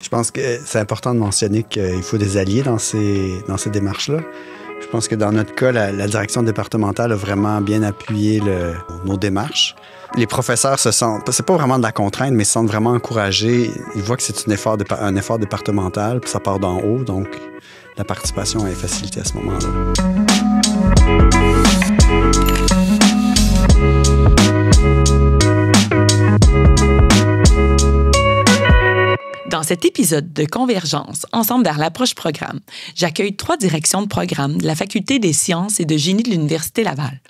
Je pense que c'est important de mentionner qu'il faut des alliés dans ces démarches-là. Je pense que dans notre cas, la direction départementale a vraiment bien appuyé nos démarches. Les professeurs se sentent, c'est pas vraiment de la contrainte, mais se sentent vraiment encouragés. Ils voient que c'est un effort départemental, puis ça part d'en haut, donc la participation est facilitée à ce moment-là. Dans cet épisode de Convergence, ensemble vers l'approche programme, j'accueille 3 directions de programme de la Faculté des sciences et de génie de l'Université Laval.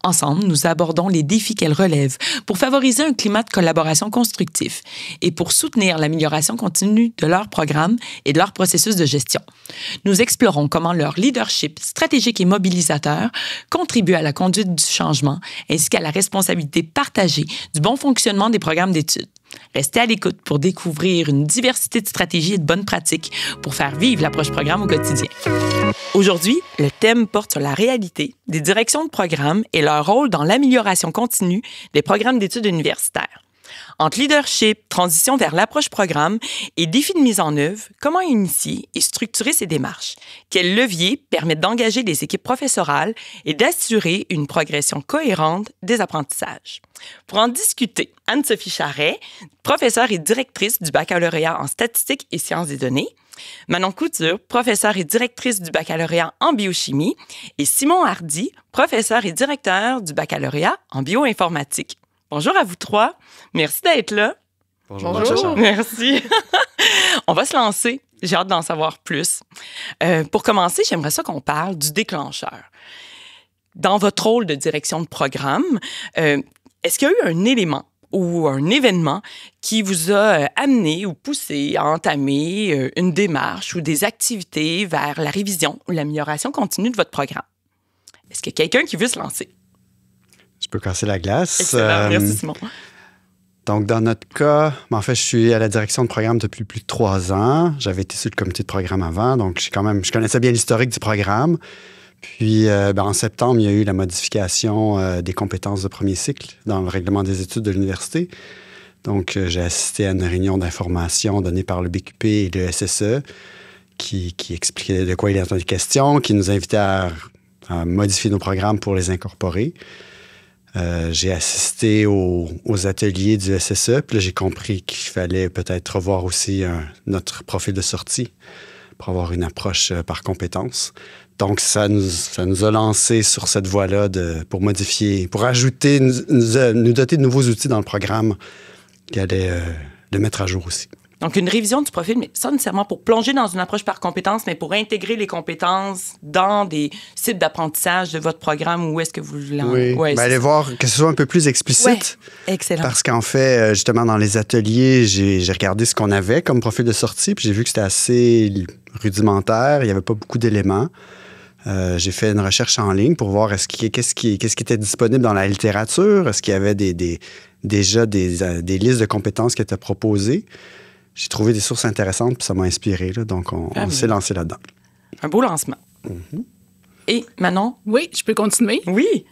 Ensemble, nous abordons les défis qu'elles relèvent pour favoriser un climat de collaboration constructif et pour soutenir l'amélioration continue de leur programme et de leur processus de gestion. Nous explorons comment leur leadership stratégique et mobilisateur contribue à la conduite du changement ainsi qu'à la responsabilité partagée du bon fonctionnement des programmes d'études. Restez à l'écoute pour découvrir une diversité de stratégies et de bonnes pratiques pour faire vivre l'approche programme au quotidien. Aujourd'hui, le thème porte sur la réalité des directions de programme et leur rôle dans l'amélioration continue des programmes d'études universitaires. Entre leadership, transition vers l'approche programme et défis de mise en œuvre, comment initier et structurer ces démarches? Quels leviers permettent d'engager les équipes professorales et d'assurer une progression cohérente des apprentissages? Pour en discuter, Anne-Sophie Charret, professeure et directrice du baccalauréat en statistique et sciences des données, Manon Couture, professeure et directrice du baccalauréat en biochimie, et Simon Hardy, professeur et directeur du baccalauréat en bioinformatique. Bonjour à vous 3. Merci d'être là. Bonjour. Merci. On va se lancer. J'ai hâte d'en savoir plus. Pour commencer, j'aimerais ça qu'on parle du déclencheur. Dans votre rôle de direction de programme, est-ce qu'il y a eu un élément ou un événement qui vous a amené ou poussé à entamer une démarche ou des activités vers la révision ou l'amélioration continue de votre programme? Est-ce qu'il y a quelqu'un qui veut se lancer? Je peux casser la glace. Excellent. Merci, Simon. Donc, dans notre cas, en fait, je suis à la direction de programme depuis plus de 3 ans. J'avais été sur le comité de programme avant, donc je connaissais bien l'historique du programme. Puis, en septembre, il y a eu la modification des compétences de premier cycle dans le règlement des études de l'université. Donc, j'ai assisté à une réunion d'information donnée par le BQP et le SSE qui expliquait de quoi il était question, qui nous invitait à modifier nos programmes pour les incorporer. J'ai assisté aux ateliers du SSE, puis là, j'ai compris qu'il fallait peut-être revoir aussi notre profil de sortie pour avoir une approche par compétence. Donc, ça nous a lancé sur cette voie-là pour modifier, pour ajouter, nous doter de nouveaux outils dans le programme qui allaient le mettre à jour aussi. Donc, une révision du profil, mais pas nécessairement pour plonger dans une approche par compétence, mais pour intégrer les compétences dans des sites d'apprentissage de votre programme. Où est-ce que vous voulez Oui, allez voir que ce soit un peu plus explicite. Ouais. Excellent. Parce qu'en fait, justement, dans les ateliers, j'ai regardé ce qu'on avait comme profil de sortie, puis j'ai vu que c'était assez rudimentaire. Il n'y avait pas beaucoup d'éléments. J'ai fait une recherche en ligne pour voir qu'est-ce qui était disponible dans la littérature. Est-ce qu'il y avait déjà des listes de compétences qui étaient proposées. J'ai trouvé des sources intéressantes, puis ça m'a inspiré. Là, donc, on s'est lancé là-dedans. Un beau lancement. Mm-hmm. Et Manon? Oui, je peux continuer. Oui.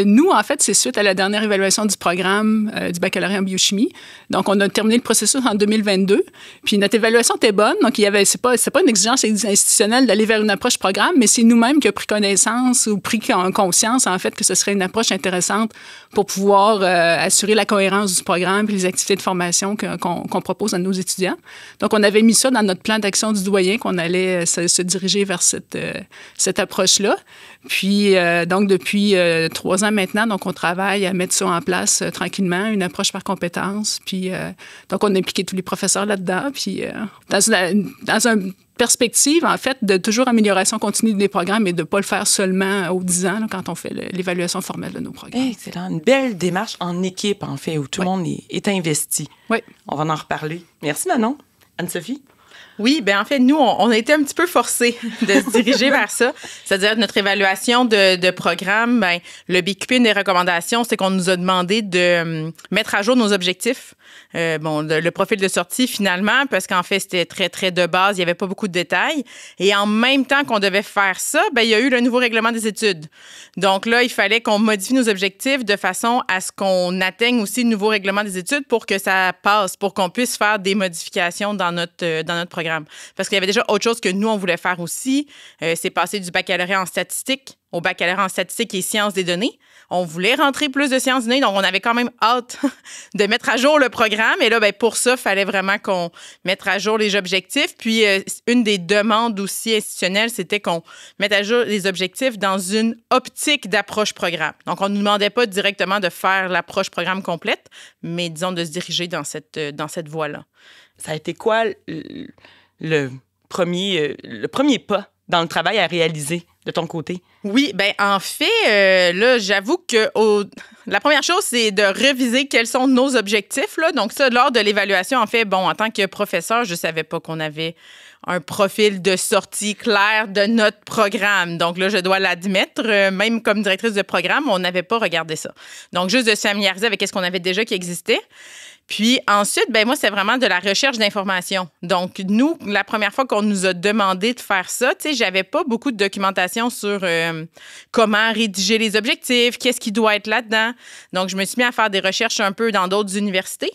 Nous, en fait, c'est suite à la dernière évaluation du programme du baccalauréat en biochimie. Donc, on a terminé le processus en 2022. Puis, notre évaluation était bonne. Donc, c'est pas une exigence institutionnelle d'aller vers une approche programme, mais c'est nous-mêmes qui avons pris connaissance ou pris conscience, en fait, que ce serait une approche intéressante pour pouvoir assurer la cohérence du programme et les activités de formation qu'on propose à nos étudiants. Donc, on avait mis ça dans notre plan d'action du doyen qu'on allait se diriger vers cette approche-là. Puis, donc, depuis 3 ans maintenant, donc, on travaille à mettre ça en place tranquillement, une approche par compétence. Puis, donc, on a impliqué tous les professeurs là-dedans. Puis, dans une perspective, en fait, de toujours amélioration continue des programmes et de ne pas le faire seulement aux 10 ans là, quand on fait l'évaluation formelle de nos programmes. Excellent. Une belle démarche en équipe, en fait, où tout le monde est investi. Oui. On va en reparler. Merci, Manon. Anne-Sophie? Oui, bien en fait, nous, on a été un petit peu forcés de se diriger vers ça. C'est-à-dire notre évaluation de programme, bien, le BQP, une des recommandations, c'est qu'on nous a demandé de mettre à jour nos objectifs. Le profil de sortie, finalement, parce qu'en fait, c'était très, très de base, il n'y avait pas beaucoup de détails. Et en même temps qu'on devait faire ça, bien, il y a eu le nouveau règlement des études. Donc là, il fallait qu'on modifie nos objectifs de façon à ce qu'on atteigne aussi le nouveau règlement des études pour que ça passe, pour qu'on puisse faire des modifications dans notre programme. Parce qu'il y avait déjà autre chose que nous, on voulait faire aussi. C'est passer du baccalauréat en statistique au baccalauréat en statistique et sciences des données. On voulait rentrer plus de sciences des données, donc on avait quand même hâte de mettre à jour le programme. Et là, bien, pour ça, il fallait vraiment qu'on mette à jour les objectifs. Puis, une des demandes aussi institutionnelles, c'était qu'on mette à jour les objectifs dans une optique d'approche programme. Donc, on ne nous demandait pas directement de faire l'approche programme complète, mais disons de se diriger dans cette voie-là. Ça a été quoi le premier pas dans le travail à réaliser de ton côté? Oui, bien, en fait, là, j'avoue que la première chose, c'est de réviser quels sont nos objectifs, là. Donc, ça, lors de l'évaluation, en fait, en tant que professeur, je ne savais pas qu'on avait un profil de sortie clair de notre programme. Donc là, je dois l'admettre, même comme directrice de programme, on n'avait pas regardé ça. Donc, juste de se familiariser avec ce qu'on avait déjà qui existait. Puis ensuite, ben moi, c'est vraiment de la recherche d'informations. Donc, nous, la première fois qu'on nous a demandé de faire ça, tu sais, j'avais pas beaucoup de documentation sur comment rédiger les objectifs, qu'est-ce qui doit être là-dedans. Donc, je me suis mis à faire des recherches un peu dans d'autres universités.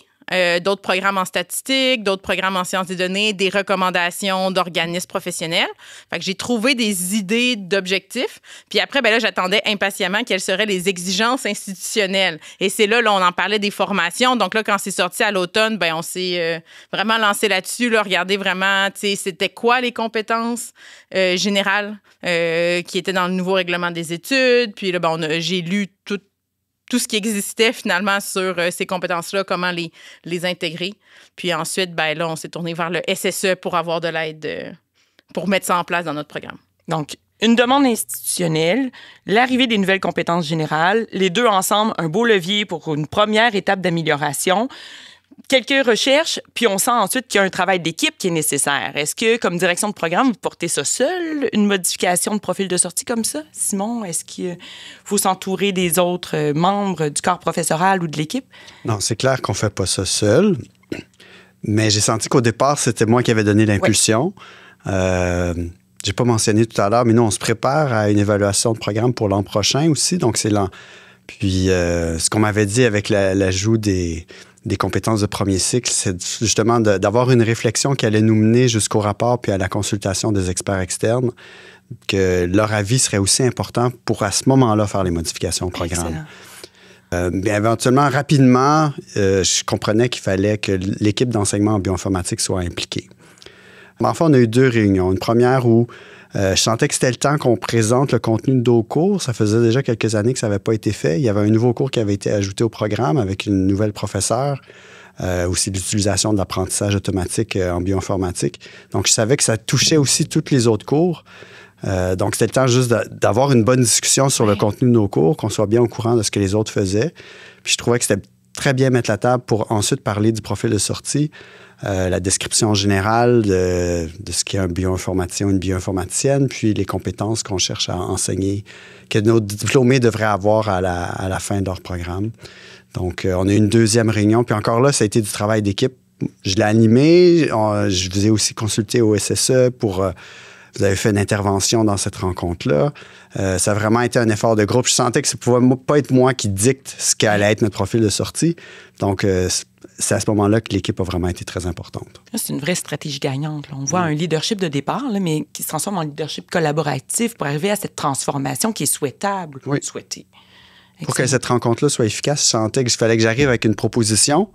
D'autres programmes en statistique, d'autres programmes en sciences des données, des recommandations d'organismes professionnels. Fait que j'ai trouvé des idées d'objectifs. Puis après, ben là, j'attendais impatiemment quelles seraient les exigences institutionnelles. Et c'est là, on en parlait des formations. Donc là, quand c'est sorti à l'automne, ben on s'est vraiment lancé là-dessus, là, regarder vraiment, tu sais, c'était quoi les compétences générales qui étaient dans le nouveau règlement des études. Puis là, j'ai lu tout ce qui existait finalement sur ces compétences-là, comment les intégrer. Puis ensuite, ben là, on s'est tourné vers le SSE pour avoir de l'aide pour mettre ça en place dans notre programme. Donc, une demande institutionnelle, l'arrivée des nouvelles compétences générales, les deux ensemble, un beau levier pour une première étape d'amélioration. Quelques recherches, puis on sent ensuite qu'il y a un travail d'équipe qui est nécessaire. Est-ce que, comme direction de programme, vous portez ça seul, une modification de profil de sortie comme ça, Simon? Est-ce qu'il faut s'entourer des autres membres du corps professoral ou de l'équipe? Non, c'est clair qu'on ne fait pas ça seul, mais j'ai senti qu'au départ, c'était moi qui avais donné l'impulsion. Oui. J'ai pas mentionné tout à l'heure, mais nous, on se prépare à une évaluation de programme pour l'an prochain aussi, donc c'est l'an. Puis, ce qu'on m'avait dit avec l'ajout des compétences de premier cycle, c'est justement d'avoir une réflexion qui allait nous mener jusqu'au rapport puis à la consultation des experts externes, que leur avis serait aussi important pour, à ce moment-là, faire les modifications au programme. Éventuellement, rapidement, je comprenais qu'il fallait que l'équipe d'enseignement en bioinformatique soit impliquée. Enfin, on a eu 2 réunions. Une première où je sentais que c'était le temps qu'on présente le contenu de nos cours. Ça faisait déjà quelques années que ça n'avait pas été fait. Il y avait un nouveau cours qui avait été ajouté au programme avec une nouvelle professeure, aussi l'utilisation de l'apprentissage automatique en bioinformatique. Donc, je savais que ça touchait aussi tous les autres cours. Donc, c'était le temps juste d'avoir une bonne discussion sur le contenu de nos cours, qu'on soit bien au courant de ce que les autres faisaient. Puis, je trouvais que c'était très bien mettre la table pour ensuite parler du profil de sortie. La description générale de ce qu'est un bioinformaticien ou une bioinformaticienne, puis les compétences qu'on cherche à enseigner, que nos diplômés devraient avoir à la fin de leur programme. Donc, on a eu une deuxième réunion, puis encore là, ça a été du travail d'équipe. Je l'ai animé, je vous ai aussi consulté au SSE pour... vous avez fait une intervention dans cette rencontre-là. Ça a vraiment été un effort de groupe. Je sentais que ça ne pouvait pas être moi qui dicte ce qu'allait être notre profil de sortie. Donc, c'est à ce moment-là que l'équipe a vraiment été très importante. C'est une vraie stratégie gagnante. Là. On voit un leadership de départ, là, mais qui se transforme en leadership collaboratif pour arriver à cette transformation qui est souhaitable, souhaitée. Pour que cette rencontre-là soit efficace, je sentais qu'il fallait que j'arrive avec une proposition.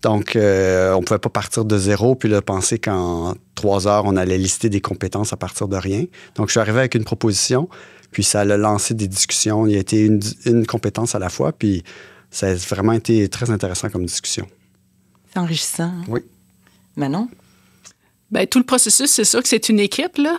Donc, on ne pouvait pas partir de zéro puis là, penser qu'en 3 heures, on allait lister des compétences à partir de rien. Donc, je suis arrivé avec une proposition, puis ça a lancé des discussions. Il y a été une compétence à la fois, puis ça a vraiment été très intéressant comme discussion. C'est enrichissant. Hein? Oui. Manon? Bien, tout le processus, c'est sûr que c'est une équipe, là.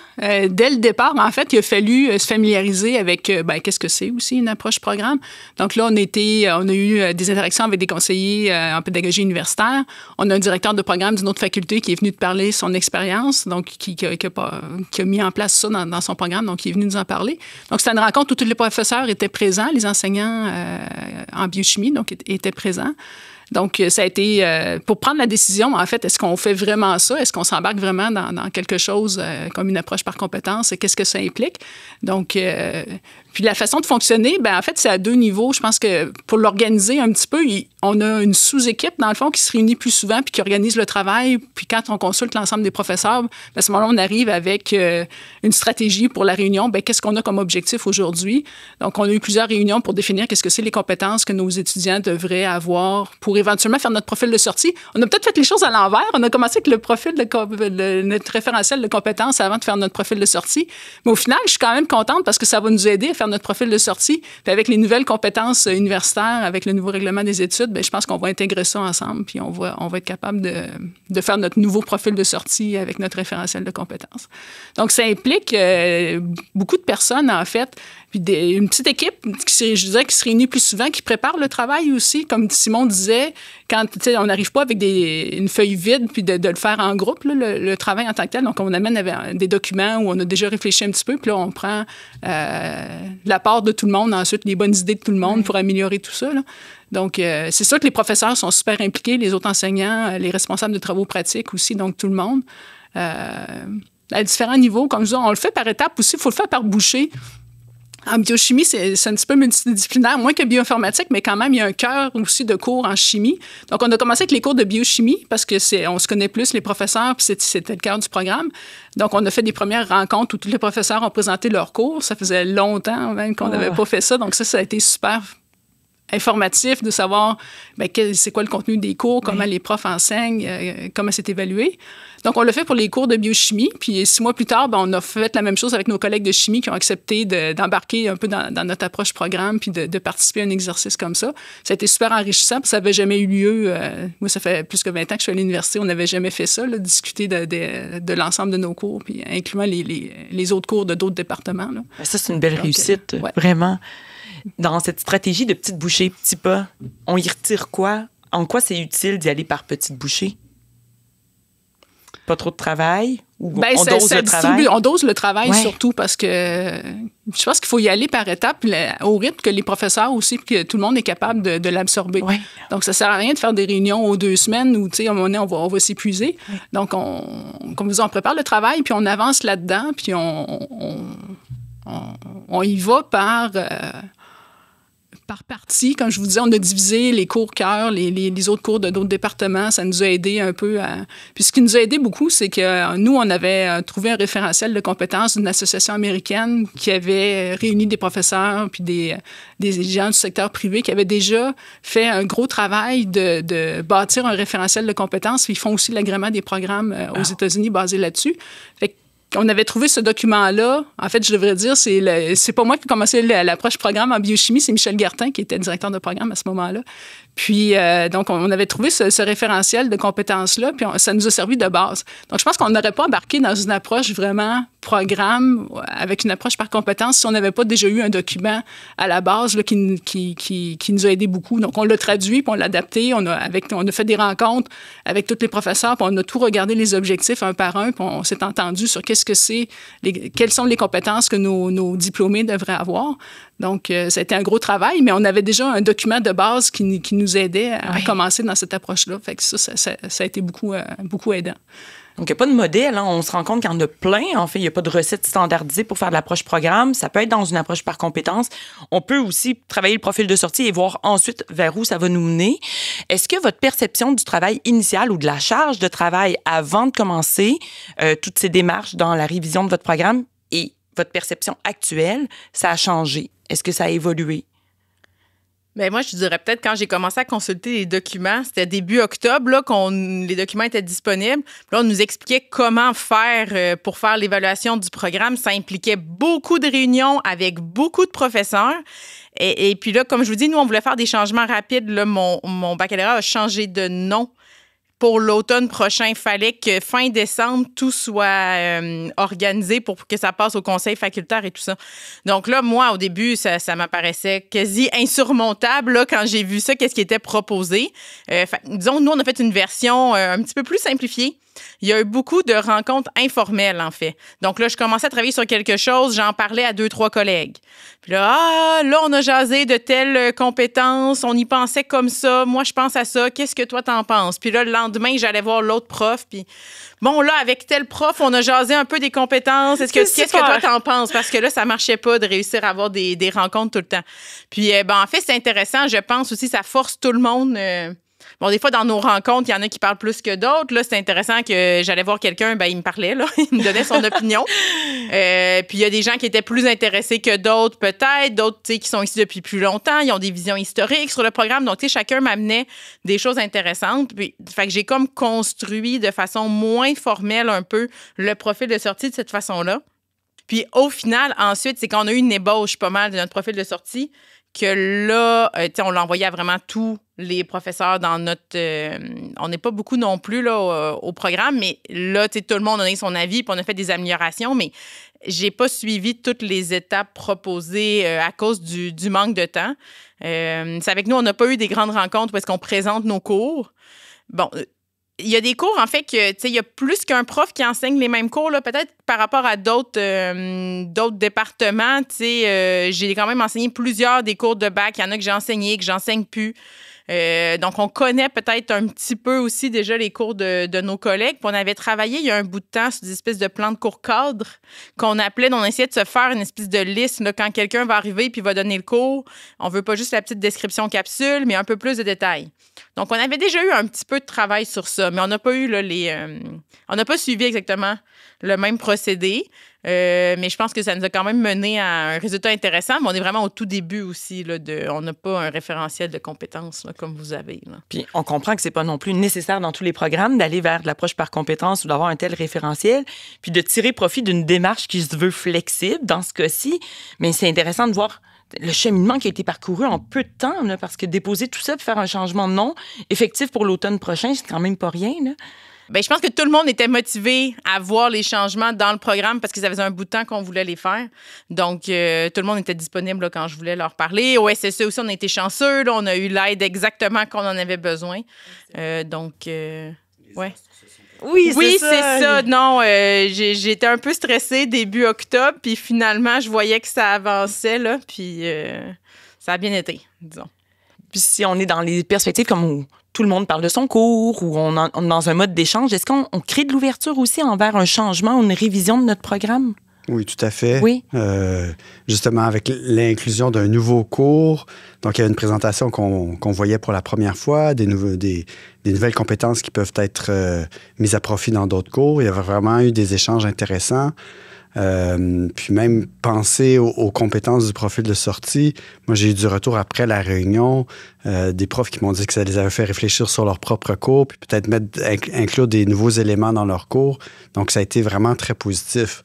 Dès le départ, en fait, il a fallu se familiariser avec qu'est-ce que c'est aussi une approche programme. Donc là, on a eu des interactions avec des conseillers en pédagogie universitaire. On a un directeur de programme d'une autre faculté qui est venu de parler son expérience, donc qui a mis en place ça dans son programme, donc qui est venu nous en parler. Donc, c'était une rencontre où tous les professeurs étaient présents, les enseignants en biochimie, donc étaient présents. Donc, ça a été pour prendre la décision, en fait, est-ce qu'on fait vraiment ça? Est-ce qu'on s'embarque vraiment dans quelque chose comme une approche par compétence? Et qu'est-ce que ça implique? Donc, puis la façon de fonctionner, en fait, c'est à 2 niveaux. Je pense que pour l'organiser un petit peu, on a une sous-équipe, dans le fond, qui se réunit plus souvent puis qui organise le travail. Puis quand on consulte l'ensemble des professeurs, à ce moment-là, on arrive avec une stratégie pour la réunion. Qu'est-ce qu'on a comme objectif aujourd'hui? Donc, on a eu plusieurs réunions pour définir qu'est-ce que c'est les compétences que nos étudiants devraient avoir pour éventuellement faire notre profil de sortie. On a peut-être fait les choses à l'envers. On a commencé avec le profil notre référentiel de compétences avant de faire notre profil de sortie. Mais au final, je suis quand même contente parce que ça va nous aider à faire notre profil de sortie. Puis avec les nouvelles compétences universitaires, avec le nouveau règlement des études, je pense qu'on va intégrer ça ensemble puis on va être capable de faire notre nouveau profil de sortie avec notre référentiel de compétences. Donc, ça implique beaucoup de personnes, en fait, puis une petite équipe, je dirais, qui se réunit plus souvent, qui prépare le travail aussi. Comme Simon disait, quand on n'arrive pas avec une feuille vide puis de le faire en groupe, là, le travail en tant que tel. Donc, on amène des documents où on a déjà réfléchi un petit peu, puis là, on prend l'apport de tout le monde, ensuite les bonnes idées de tout le monde pour améliorer tout ça, là. Donc, c'est sûr que les professeurs sont super impliqués, les autres enseignants, les responsables de travaux pratiques aussi, donc tout le monde. À différents niveaux, comme je dis, on le fait par étapes aussi, il faut le faire par bouchée. En biochimie, c'est un petit peu multidisciplinaire, moins que bioinformatique, mais quand même, il y a un cœur aussi de cours en chimie. Donc, on a commencé avec les cours de biochimie parce que on se connaît plus, les professeurs, puis c'était le cœur du programme. Donc, on a fait des premières rencontres où tous les professeurs ont présenté leurs cours. Ça faisait longtemps même qu'on n'avait pas fait ça. Donc, ça a été super informatif de savoir c'est quoi le contenu des cours, comment les profs enseignent, comment c'est évalué. Donc, on l'a fait pour les cours de biochimie. Puis 6 mois plus tard, on a fait la même chose avec nos collègues de chimie qui ont accepté d'embarquer un peu dans notre approche programme puis de participer à un exercice comme ça. Ça a été super enrichissant parce que ça n'avait jamais eu lieu. Moi, ça fait plus que 20 ans que je suis à l'université. On n'avait jamais fait ça, là, discuter de l'ensemble de nos cours, puis incluant les autres cours de d'autres départements, là. Ça, c'est une belle réussite, ouais. Vraiment. Dans cette stratégie de petites bouchées, petits pas, on y retire quoi? En quoi c'est utile d'y aller par petites bouchées? Pas trop de travail? Ou on dose le travail? On dose le travail, ouais. Surtout parce que je pense qu'il faut y aller par étapes, au rythme que les professeurs aussi, que tout le monde est capable de l'absorber. Ouais. Donc, ça ne sert à rien de faire des réunions aux 2 semaines où, à un moment donné, on va s'épuiser. Ouais. Donc, comme vous dites, on prépare le travail, puis on avance là-dedans, puis on y va par partie. Comme je vous disais, on a divisé les cours cœur, les autres cours de d'autres départements. Ça nous a aidé un peu à... Puis ce qui nous a aidé beaucoup, c'est que nous, on avait trouvé un référentiel de compétences d'une association américaine qui avait réuni des professeurs puis des gens du secteur privé qui avaient déjà fait un gros travail de bâtir un référentiel de compétences. Puis ils font aussi l'agrément des programmes aux États-Unis basés là-dessus. Fait que on avait trouvé ce document-là. En fait, je devrais dire, c'est pas moi qui ai commencé l'approche programme en biochimie, c'est Michel Gartin qui était directeur de programme à ce moment-là. Puis, donc, on avait trouvé ce référentiel de compétences-là, puis ça nous a servi de base. Donc, je pense qu'on n'aurait pas embarqué dans une approche vraiment programme, avec une approche par compétence, si on n'avait pas déjà eu un document à la base là, qui nous a aidé beaucoup. Donc, on l'a traduit, puis on l'a adapté. On a fait des rencontres avec tous les professeurs, puis on a tout regardé les objectifs un par un, puis on s'est entendu sur quelles sont les compétences que nos diplômés devraient avoir. Donc, ça a été un gros travail, mais on avait déjà un document de base qui nous aidait à commencer dans cette approche-là. Fait que ça a été beaucoup aidant. Donc, il n'y a pas de modèle. Hein. On se rend compte qu'il y en a plein. En fait, il n'y a pas de recette standardisée pour faire de l'approche programme. Ça peut être dans une approche par compétence. On peut aussi travailler le profil de sortie et voir ensuite vers où ça va nous mener. Est-ce que votre perception du travail initial ou de la charge de travail avant de commencer toutes ces démarches dans la révision de votre programme et votre perception actuelle, ça a changé? Est-ce que ça a évolué? Bien, moi, je dirais peut-être quand j'ai commencé à consulter les documents, c'était début octobre, là, les documents étaient disponibles. Puis là, on nous expliquait comment faire pour faire l'évaluation du programme. Ça impliquait beaucoup de réunions avec beaucoup de professeurs. Et puis là, comme je vous dis, nous, on voulait faire des changements rapides. Là, mon baccalauréat a changé de nom pour l'automne prochain, il fallait que fin décembre, tout soit organisé pour que ça passe au conseil facultaire et tout ça. Donc là, moi, au début, ça m'apparaissait quasi insurmontable là, quand j'ai vu ça, qu'est-ce qui était proposé. Disons, nous, on a fait une version un petit peu plus simplifiée. Il y a eu beaucoup de rencontres informelles, en fait. Donc là, je commençais à travailler sur quelque chose, j'en parlais à 2-3 collègues. Puis là, on a jasé de telles compétences, on y pensait comme ça, moi, je pense à ça, qu'est-ce que toi, t'en penses? Puis là, le lendemain, j'allais voir l'autre prof, puis bon, là, avec tel prof, on a jasé un peu des compétences, qu'est-ce que toi, t'en penses? Parce que là, ça marchait pas de réussir à avoir des rencontres tout le temps. Puis, en fait, c'est intéressant, je pense aussi, ça force tout le monde... Bon, des fois, dans nos rencontres, il y en a qui parlent plus que d'autres. Là, c'est intéressant que j'allais voir quelqu'un, il me parlait, là, il me donnait son opinion. Puis il y a des gens qui étaient plus intéressés que d'autres, peut-être. D'autres, tu sais, qui sont ici depuis plus longtemps. Ils ont des visions historiques sur le programme. Donc, tu sais, chacun m'amenait des choses intéressantes. Puis, fait que j'ai comme construit de façon moins formelle un peu le profil de sortie de cette façon-là. Puis au final, ensuite, c'est qu'on a eu une ébauche pas mal de notre profil de sortie que là, on l'a envoyé à vraiment tous les professeurs dans notre... on n'est pas beaucoup non plus là, au programme, mais là, tout le monde a donné son avis puis on a fait des améliorations, mais j'ai pas suivi toutes les étapes proposées à cause du manque de temps. C'est avec nous, on n'a pas eu des grandes rencontres où est-ce qu'on présente nos cours. Bon... Il y a des cours, en fait, que, tu sais, il y a plus qu'un prof qui enseigne les mêmes cours, là, peut-être par rapport à d'autres départements. Tu sais, j'ai quand même enseigné plusieurs des cours de bac. Il y en a que j'ai enseigné, que j'enseigne plus. Donc, on connaît peut-être un petit peu aussi déjà les cours de nos collègues. Puis on avait travaillé il y a un bout de temps sur des espèces de plans de cours cadres qu'on appelait, on essayait de se faire une espèce de liste là, quand quelqu'un va arriver puis va donner le cours. On veut pas juste la petite description capsule, mais un peu plus de détails. Donc, on avait déjà eu un petit peu de travail sur ça, mais on n'a pas eu là, on n'a pas suivi exactement le même procédé. Mais je pense que ça nous a quand même mené à un résultat intéressant. Mais on est vraiment au tout début aussi. Là, on n'a pas un référentiel de compétences là, comme vous avez. Là. Puis on comprend que c'est pas non plus nécessaire dans tous les programmes d'aller vers de l'approche par compétences ou d'avoir un tel référentiel, puis de tirer profit d'une démarche qui se veut flexible dans ce cas-ci. Mais c'est intéressant de voir le cheminement qui a été parcouru en peu de temps, là, parce que déposer tout ça pour faire un changement de nom effectif pour l'automne prochain, c'est quand même pas rien, là. Bien, je pense que tout le monde était motivé à voir les changements dans le programme parce que ça faisait un bout de temps qu'on voulait les faire. Donc, tout le monde était disponible là, quand je voulais leur parler. Au SSE aussi, on a été chanceux. Là, on a eu l'aide exactement qu'on en avait besoin. Ouais. Oui, c'est ça. Non, j'étais un peu stressée début octobre, puis finalement, je voyais que ça avançait, là, puis ça a bien été, disons. Puis si on est dans les perspectives comme où tout le monde parle de son cours, ou on est dans un mode d'échange, est-ce qu'on crée de l'ouverture aussi envers un changement ou une révision de notre programme? Oui, tout à fait. Oui. Justement, avec l'inclusion d'un nouveau cours, donc il y a une présentation qu'on voyait pour la première fois, des nouvelles compétences qui peuvent être mises à profit dans d'autres cours. Il y avait vraiment eu des échanges intéressants. Puis même penser aux compétences du profil de sortie. Moi, j'ai eu du retour après la réunion, des profs qui m'ont dit que ça les avait fait réfléchir sur leur propre cours, puis peut-être inclure des nouveaux éléments dans leur cours. Donc, ça a été vraiment très positif.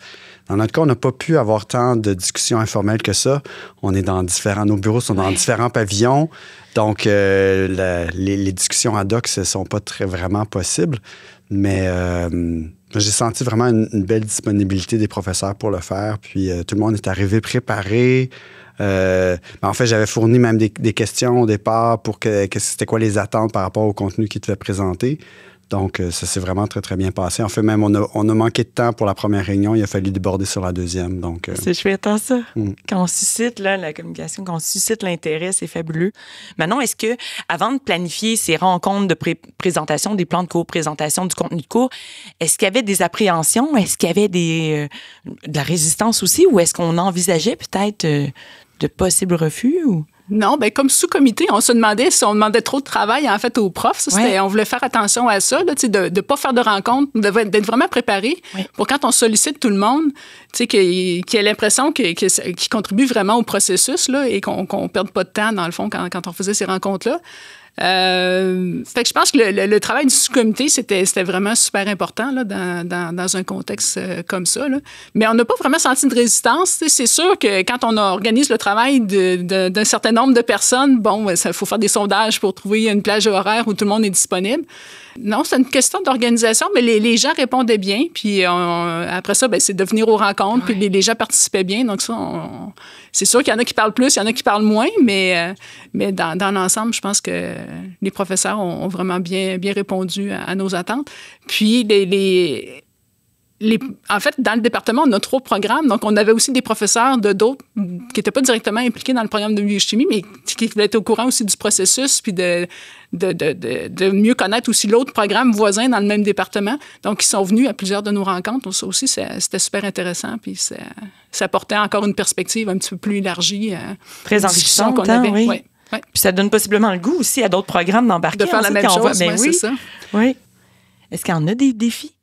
Dans notre cas, on n'a pas pu avoir tant de discussions informelles que ça. On est dans nos bureaux sont dans différents pavillons. Donc, les discussions ad hoc ne sont pas vraiment possibles. Mais j'ai senti vraiment une belle disponibilité des professeurs pour le faire. Puis, tout le monde est arrivé préparé. En fait, j'avais fourni même des questions au départ pour c'était quoi les attentes par rapport au contenu qu'ils devaient présenter. Donc, ça s'est vraiment très, très bien passé. En fait, même, on a manqué de temps pour la première réunion. Il a fallu déborder sur la deuxième. Donc, c'est chouette, hein, ça. Quand on suscite là, la communication, quand on suscite l'intérêt, c'est fabuleux. Maintenant, est-ce que, avant de planifier ces rencontres de présentation, des plans de cours, présentation du contenu de cours, est-ce qu'il y avait des appréhensions? Est-ce qu'il y avait de la résistance aussi? Ou est-ce qu'on envisageait peut-être de possibles refus? Ou... Non, bien, comme sous-comité, on se demandait si on demandait trop de travail, en fait, aux profs. Ça, on voulait faire attention à ça, là, de ne pas faire de rencontres, d'être vraiment préparé pour quand on sollicite tout le monde, qu'il ait l'impression qu'il contribue vraiment au processus là, et qu'on ne perde pas de temps, dans le fond, quand on faisait ces rencontres-là. Fait que je pense que le travail du sous-comité, c'était vraiment super important là, dans un contexte comme ça. Là. Mais on n'a pas vraiment senti de résistance. C'est sûr que quand on organise le travail d'un certain nombre de personnes, bon, il faut faire des sondages pour trouver une plage horaire où tout le monde est disponible. Non, c'est une question d'organisation, mais les gens répondaient bien. Puis après ça, c'est de venir aux rencontres, puis les gens participaient bien. Donc ça, c'est sûr qu'il y en a qui parlent plus, il y en a qui parlent moins, mais dans l'ensemble, je pense que les professeurs ont vraiment bien répondu à nos attentes. Puis en fait, dans le département, on a 3 programmes. Donc, on avait aussi des professeurs d'autres qui n'étaient pas directement impliqués dans le programme de biochimie, mais qui voulaient être au courant aussi du processus, puis de mieux connaître aussi l'autre programme voisin dans le même département. Donc, ils sont venus à plusieurs de nos rencontres. Ça aussi, c'était super intéressant. Puis, ça apportait encore une perspective un petit peu plus élargie. Très enrichissante, qu'on avait. Oui. Ouais. Puis, ça donne possiblement le goût aussi à d'autres programmes d'embarquer. De faire la même chose, c'est ça. Oui. Est-ce qu'il y en a des défis?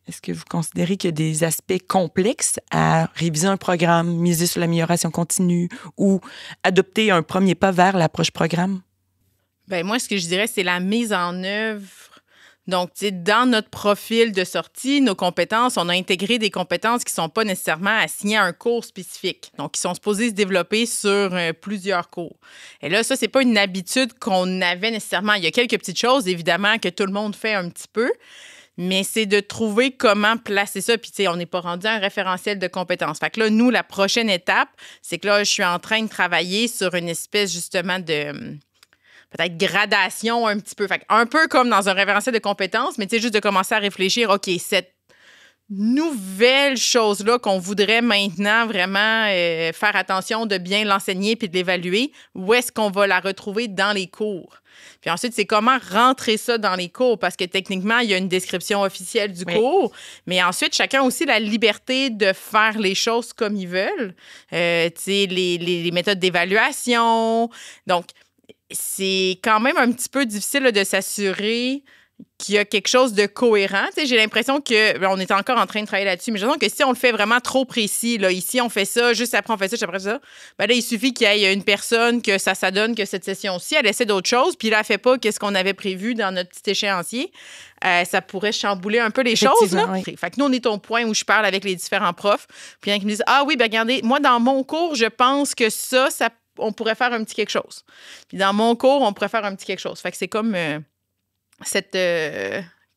Est-ce que vous considérez qu'il y a des aspects complexes à réviser un programme, miser sur l'amélioration continue ou adopter un premier pas vers l'approche programme? Bien, moi, ce que je dirais, c'est la mise en œuvre. Donc, dans notre profil de sortie, nos compétences, on a intégré des compétences qui ne sont pas nécessairement assignées à un cours spécifique. Donc, qui sont supposées se développer sur plusieurs cours. Et là, ça, ce n'est pas une habitude qu'on avait nécessairement. Il y a quelques petites choses, évidemment, que tout le monde fait un petit peu. Mais c'est de trouver comment placer ça. Puis, on n'est pas rendu à un référentiel de compétences. Fait que là, nous, la prochaine étape, c'est que là, je suis en train de travailler sur une espèce, justement, de peut-être gradation un petit peu. Fait un peu comme dans un référentiel de compétences, mais juste de commencer à réfléchir, OK, cette nouvelle chose-là qu'on voudrait maintenant vraiment faire attention de bien l'enseigner puis de l'évaluer, où est-ce qu'on va la retrouver dans les cours? Puis ensuite, c'est comment rentrer ça dans les cours, parce que techniquement, il y a une description officielle du cours, mais ensuite, chacun a aussi la liberté de faire les choses comme ils veulent. Les méthodes d'évaluation. Donc, c'est quand même un petit peu difficile là, de s'assurer qu'il y a quelque chose de cohérent. J'ai l'impression que, on est encore en train de travailler là-dessus, mais j'ai l'impression que si on le fait vraiment trop précis, là, ici, on fait ça, juste après, on fait ça, juste après ça, là, il suffit qu'il y ait une personne que ça donne que cette session-ci, elle essaie d'autres choses, puis là, elle ne fait pas qu'est-ce qu'on avait prévu dans notre petit échéancier. Ça pourrait chambouler un peu les choses. Là. Oui. Fait que nous, on est au point où je parle avec les différents profs, puis il y en a qui me disent « Ah oui, ben regardez, moi, dans mon cours, je pense que ça on pourrait faire un petit quelque chose. Puis dans mon cours, on pourrait faire un petit quelque chose. » Fait que c'est comme...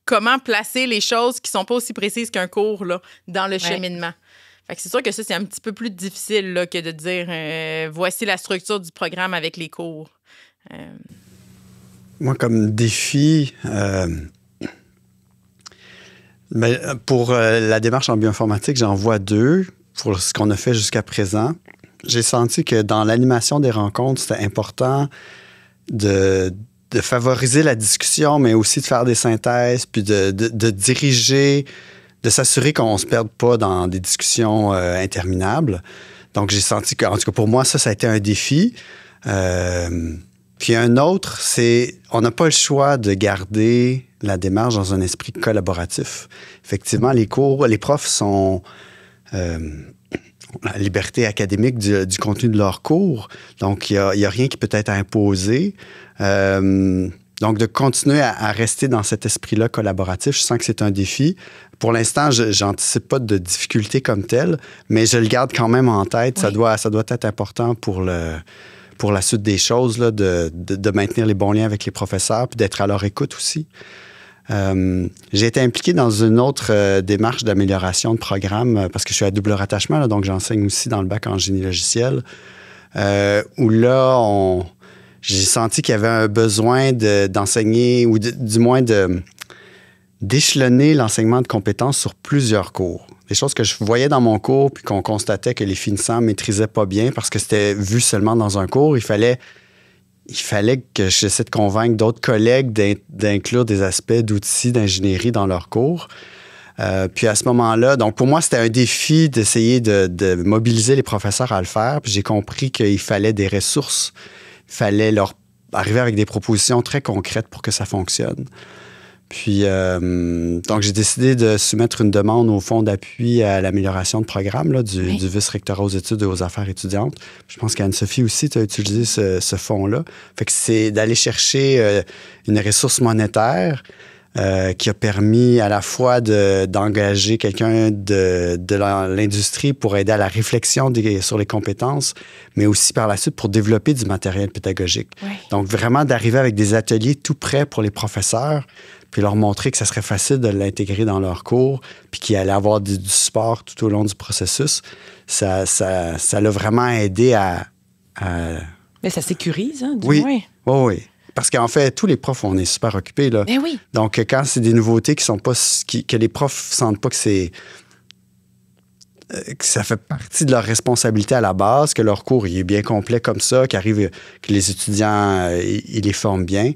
comment placer les choses qui ne sont pas aussi précises qu'un cours là, dans le cheminement. Fait que c'est sûr que ça, c'est un petit peu plus difficile là, que de dire voici la structure du programme avec les cours. Moi, comme défi, pour la démarche en bioinformatique, j'en vois 2 pour ce qu'on a fait jusqu'à présent. J'ai senti que dans l'animation des rencontres, c'était important de favoriser la discussion, mais aussi de faire des synthèses, puis de diriger, de s'assurer qu'on ne se perde pas dans des discussions interminables. Donc, j'ai senti que, en tout cas, pour moi, ça a été un défi. Puis un autre, c'est on n'a pas le choix de garder la démarche dans un esprit collaboratif. Effectivement, les profs sont... la liberté académique du contenu de leur cours. Donc, il n'y a rien qui peut être imposé. Donc, de continuer à rester dans cet esprit-là collaboratif, je sens que c'est un défi. Pour l'instant, je n'anticipe pas de difficultés comme telles, mais je le garde quand même en tête. Oui. Ça doit être important pour la suite des choses, là, de maintenir les bons liens avec les professeurs puis d'être à leur écoute aussi. J'ai été impliqué dans une autre démarche d'amélioration de programme parce que je suis à double rattachement, là, donc j'enseigne aussi dans le bac en génie logiciel, où là, j'ai senti qu'il y avait un besoin d'enseigner ou du moins d'échelonner l'enseignement de compétences sur plusieurs cours. Des choses que je voyais dans mon cours puis qu'on constatait que les finissants ne maîtrisaient pas bien parce que c'était vu seulement dans un cours. Il fallait que j'essaie de convaincre d'autres collègues d'inclure des aspects d'outils d'ingénierie dans leurs cours. Puis à ce moment-là, donc pour moi, c'était un défi d'essayer de mobiliser les professeurs à le faire. Puis j'ai compris qu'il fallait des ressources. Il fallait leur arriver avec des propositions très concrètes pour que ça fonctionne. Puis, donc, j'ai décidé de soumettre une demande au fonds d'appui à l'amélioration de programme là, du vice-rectorat aux études et aux affaires étudiantes. Je pense qu'Anne-Sophie aussi, tu as utilisé ce fonds-là. Fait que c'est d'aller chercher une ressource monétaire qui a permis à la fois d'engager quelqu'un de l'industrie pour aider à la réflexion sur les compétences, mais aussi par la suite pour développer du matériel pédagogique. Oui. Donc, vraiment d'arriver avec des ateliers tout prêts pour les professeurs, puis leur montrer que ça serait facile de l'intégrer dans leur cours, puis qu'il allait avoir du support tout au long du processus. Ça l'a vraiment aidé à... Mais ça sécurise, hein, du oui. moins. Oui. Parce qu'en fait, tous les profs, on est super occupés, là. Ben oui. Donc, quand c'est des nouveautés qui sont pas... que les profs sentent pas que c'est... que ça fait partie de leur responsabilité à la base, que leur cours il est bien complet comme ça, que les étudiants, ils les forment bien.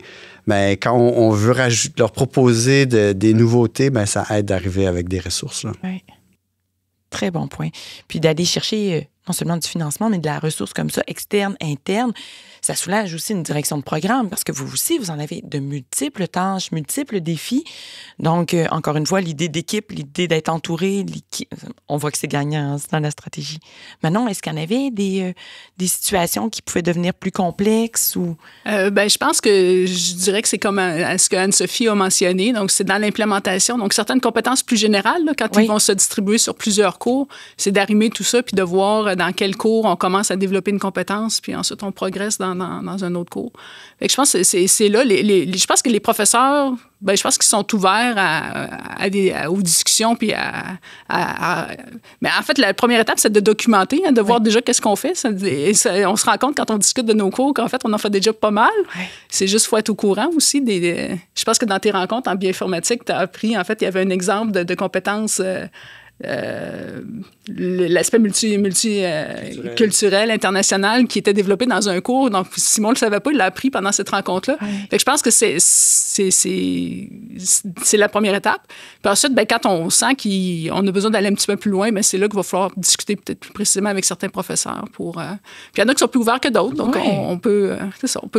Mais quand on veut leur proposer des nouveautés, ben ça aide d'arriver avec des ressources. Là. Oui. Très bon point. Puis d'aller chercher non seulement du financement, mais de la ressource comme ça, externe, interne, ça soulage aussi une direction de programme parce que vous aussi, vous en avez de multiples tâches, multiples défis. Donc, encore une fois, l'idée d'équipe, l'idée d'être entouré, on voit que c'est gagnant hein, c'est dans la stratégie. Maintenant, est-ce qu'il y en avait des situations qui pouvaient devenir plus complexes ou... Je pense que je dirais que c'est comme ce que Anne-Sophie a mentionné. Donc, c'est dans l'implémentation. Donc, certaines compétences plus générales, là, quand ils vont se distribuer sur plusieurs cours, c'est d'arrimer tout ça puis de voir dans quel cours on commence à développer une compétence puis ensuite on progresse dans un autre cours. Fait que je pense que c'est là. Je pense que les professeurs, je pense qu'ils sont ouverts aux discussions puis mais en fait, la première étape, c'est de documenter, hein, de voir déjà qu'est-ce qu'on fait. On se rend compte quand on discute de nos cours qu'en fait, on en fait déjà pas mal. Ouais. C'est juste qu'il faut être au courant aussi. Je pense que dans tes rencontres en bioinformatique, tu as appris, en fait, il y avait un exemple de compétences... l'aspect multiculturel, international qui était développé dans un cours. Donc, Simon ne le savait pas, il l'a appris pendant cette rencontre-là. Ouais. Fait que je pense que c'est la première étape. Puis ensuite, quand on sent qu'on a besoin d'aller un petit peu plus loin, c'est là qu'il va falloir discuter peut-être plus précisément avec certains professeurs. Puis il y en a qui sont plus ouverts que d'autres. Donc, on peut